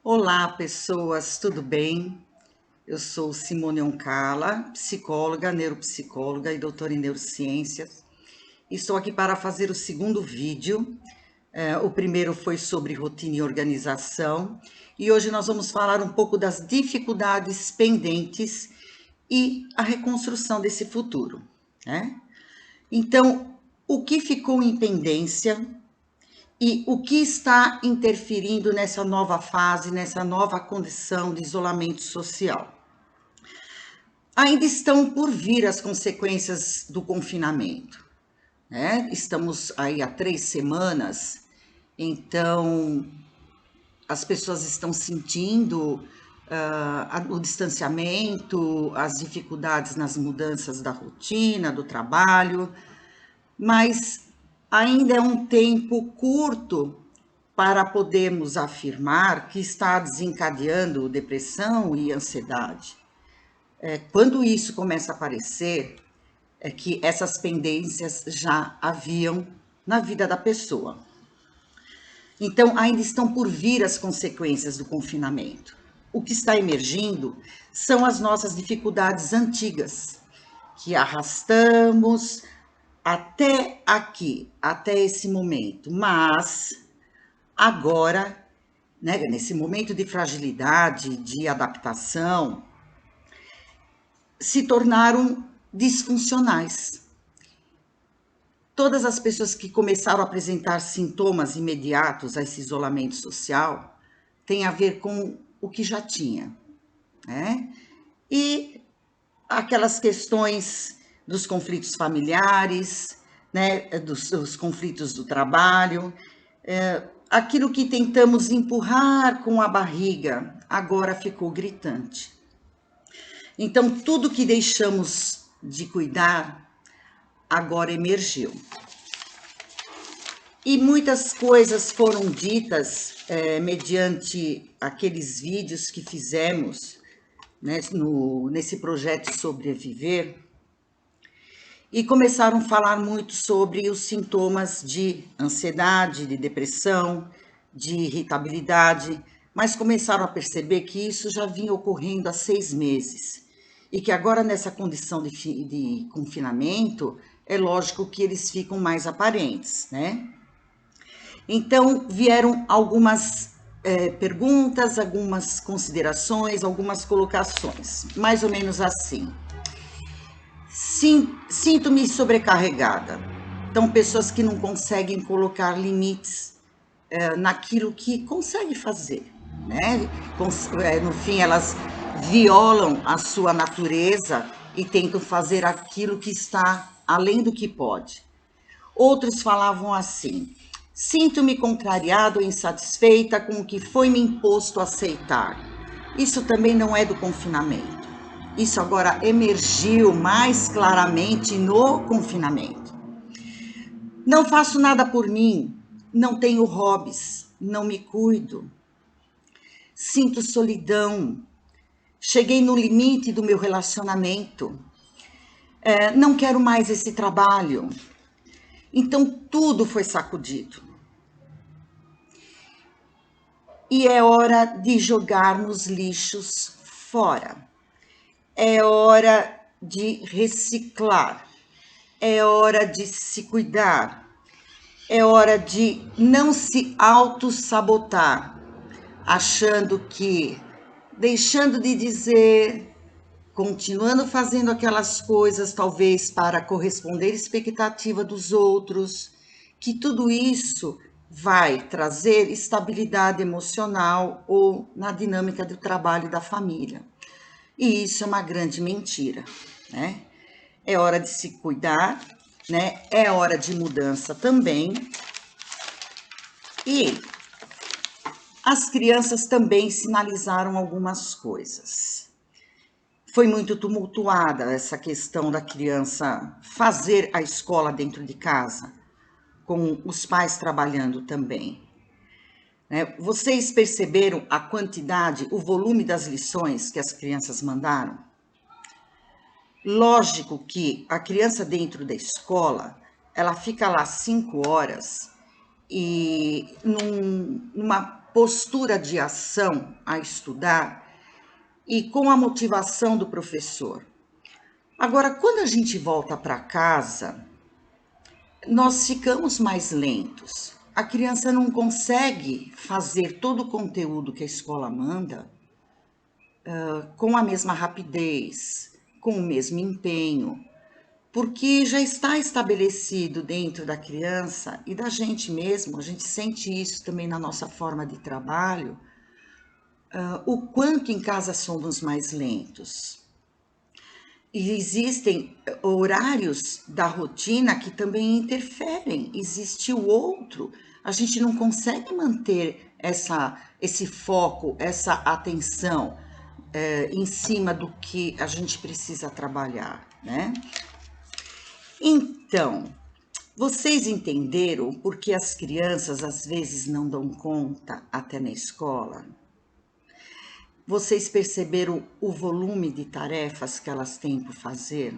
Olá, pessoas, tudo bem? Eu sou Simone Oncala, psicóloga, neuropsicóloga e doutora em neurociências. Estou aqui para fazer o segundo vídeo. O primeiro foi sobre rotina e organização, e hoje nós vamos falar um pouco das dificuldades pendentes e a reconstrução desse futuro, né? Então, o que ficou em pendência e o que está interferindo nessa nova fase, nessa nova condição de isolamento social? Ainda estão por vir as consequências do confinamento, né? Estamos aí há 3 semanas, então as pessoas estão sentindo o distanciamento, as dificuldades nas mudanças da rotina, do trabalho, mas ainda é um tempo curto para podermos afirmar que está desencadeando depressão e ansiedade. Quando isso começa a aparecer, é que essas pendências já haviam na vida da pessoa. Então, ainda estão por vir as consequências do confinamento. O que está emergindo são as nossas dificuldades antigas, que arrastamos até aqui, até esse momento. Mas, agora, né, nesse momento de fragilidade, de adaptação, se tornaram disfuncionais. Todas as pessoas que começaram a apresentar sintomas imediatos a esse isolamento social têm a ver com o que já tinha, né? E aquelas questões dos conflitos familiares, né, dos conflitos do trabalho, aquilo que tentamos empurrar com a barriga, agora ficou gritante. Então, tudo que deixamos de cuidar, agora emergiu. E muitas coisas foram ditas mediante aqueles vídeos que fizemos, né, nesse projeto Sobreviver, e começaram a falar muito sobre os sintomas de ansiedade, de depressão, de irritabilidade, mas começaram a perceber que isso já vinha ocorrendo há 6 meses e que agora nessa condição de confinamento, é lógico que eles ficam mais aparentes, né? Então, vieram algumas perguntas, algumas considerações, algumas colocações, mais ou menos assim. Sinto-me sobrecarregada. Então, pessoas que não conseguem colocar limites naquilo que consegue fazer, né? No fim, elas violam a sua natureza e tentam fazer aquilo que está além do que pode. Outros falavam assim: sinto-me contrariado ou insatisfeita com o que foi me imposto aceitar. Isso também não é do confinamento. Isso agora emergiu mais claramente no confinamento. Não faço nada por mim, não tenho hobbies, não me cuido. Sinto solidão. Cheguei no limite do meu relacionamento. Não quero mais esse trabalho. Então, tudo foi sacudido. E é hora de jogarmos lixos fora. É hora de reciclar. É hora de se cuidar. É hora de não se auto-sabotar, achando que, deixando de dizer, continuando fazendo aquelas coisas, talvez para corresponder à expectativa dos outros, que tudo isso vai trazer estabilidade emocional ou na dinâmica do trabalho e da família. E isso é uma grande mentira, né? É hora de se cuidar, né? É hora de mudança também. E as crianças também sinalizaram algumas coisas. Foi muito tumultuada essa questão da criança fazer a escola dentro de casa, com os pais trabalhando também. Vocês perceberam a quantidade, o volume das lições que as crianças mandaram? Lógico que a criança dentro da escola, ela fica lá 5 horas e numa postura de ação a estudar e com a motivação do professor. Agora, quando a gente volta para casa, nós ficamos mais lentos. A criança não consegue fazer todo o conteúdo que a escola manda com a mesma rapidez, com o mesmo empenho, porque já está estabelecido dentro da criança e da gente mesmo, a gente sente isso também na nossa forma de trabalho, o quanto em casa somos mais lentos. E existem horários da rotina que também interferem, existe o outro, a gente não consegue manter esse foco, essa atenção em cima do que a gente precisa trabalhar, né? Então, vocês entenderam por que as crianças às vezes não dão conta até na escola? Vocês perceberam o volume de tarefas que elas têm por fazer?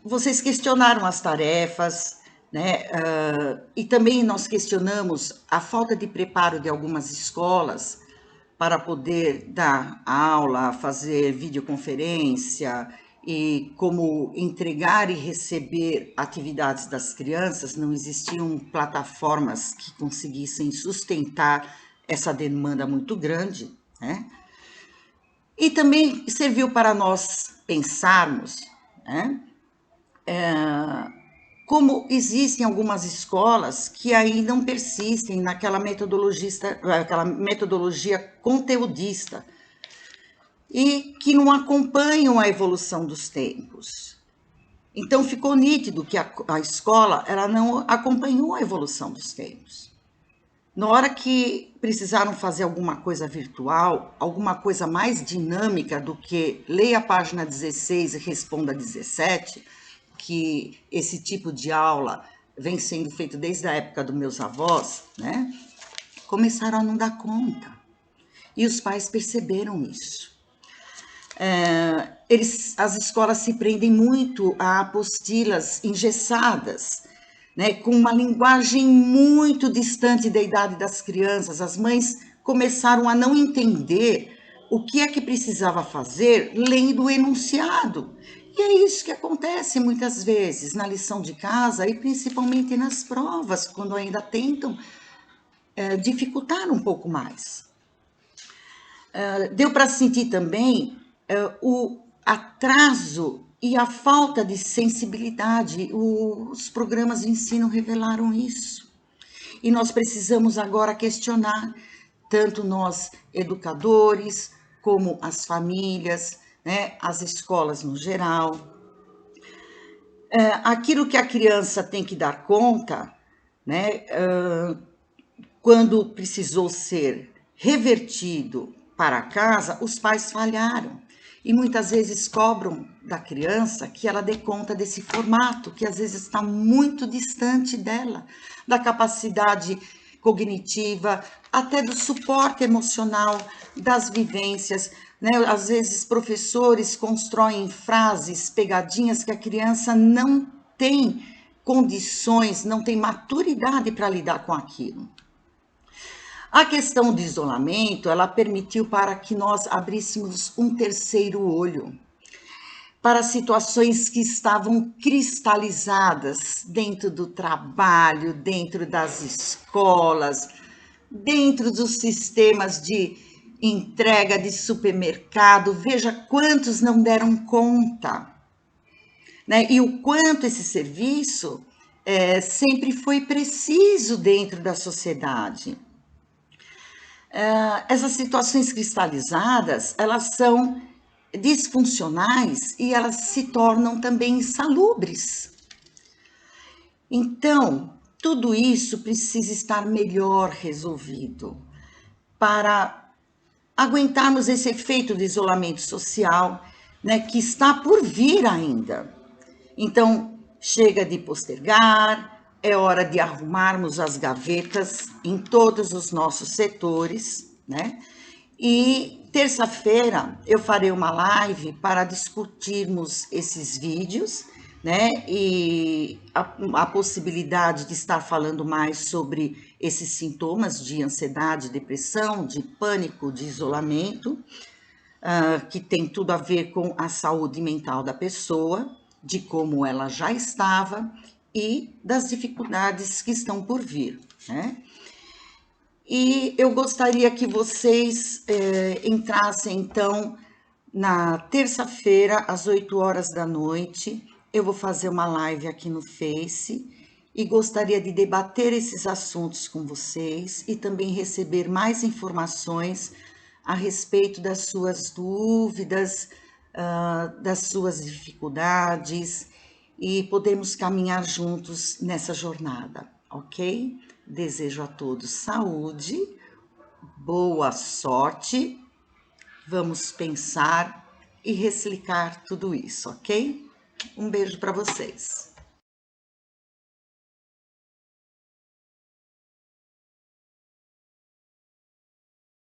Vocês questionaram as tarefas, né? E também nós questionamos a falta de preparo de algumas escolas para poder dar aula, fazer videoconferência e como entregar e receber atividades das crianças, não existiam plataformas que conseguissem sustentar essa demanda muito grande, né? E também serviu para nós pensarmos, né? Como existem algumas escolas que aí não persistem naquela metodologia conteudista e que não acompanham a evolução dos tempos. Então ficou nítido que a escola ela não acompanhou a evolução dos tempos. Na hora que precisaram fazer alguma coisa virtual, alguma coisa mais dinâmica do que leia a página 16 e responda 17, que esse tipo de aula vem sendo feito desde a época dos meus avós, né? Começaram a não dar conta. E os pais perceberam isso. As escolas se prendem muito a apostilas engessadas, né, com uma linguagem muito distante da idade das crianças. As mães começaram a não entender o que é que precisava fazer lendo o enunciado. E é isso que acontece muitas vezes na lição de casa e principalmente nas provas, quando ainda tentam dificultar um pouco mais. Deu para sentir também o atraso e a falta de sensibilidade. Os programas de ensino revelaram isso. E nós precisamos agora questionar, tanto nós educadores, como as famílias, né, as escolas no geral. Aquilo que a criança tem que dar conta, né, quando precisou ser revertido para casa, os pais falharam. E muitas vezes cobram da criança que ela dê conta desse formato, que às vezes está muito distante dela, da capacidade cognitiva, até do suporte emocional, das vivências, né? Às vezes professores constroem frases, pegadinhas que a criança não tem condições, não tem maturidade para lidar com aquilo. A questão do isolamento, ela permitiu para que nós abríssemos um terceiro olho para situações que estavam cristalizadas dentro do trabalho, dentro das escolas, dentro dos sistemas de entrega de supermercado. Veja quantos não deram conta, né? E o quanto esse serviço sempre foi preciso dentro da sociedade. Essas situações cristalizadas, elas são disfuncionais e elas se tornam também insalubres. Então, tudo isso precisa estar melhor resolvido para aguentarmos esse efeito de isolamento social, né, que está por vir ainda. Então, chega de postergar, é hora de arrumarmos as gavetas em todos os nossos setores, né? E terça-feira eu farei uma live para discutirmos esses vídeos, né? E a possibilidade de estar falando mais sobre esses sintomas de ansiedade, depressão, de pânico, de isolamento, que tem tudo a ver com a saúde mental da pessoa, de como ela já estava e das dificuldades que estão por vir, né? E eu gostaria que vocês entrassem, então, na terça-feira, às 8 horas da noite. Eu vou fazer uma live aqui no Face e gostaria de debater esses assuntos com vocês e também receber mais informações a respeito das suas dúvidas, das suas dificuldades e podemos caminhar juntos nessa jornada, ok? Desejo a todos saúde, boa sorte. Vamos pensar e reexplicar tudo isso, ok? Um beijo para vocês.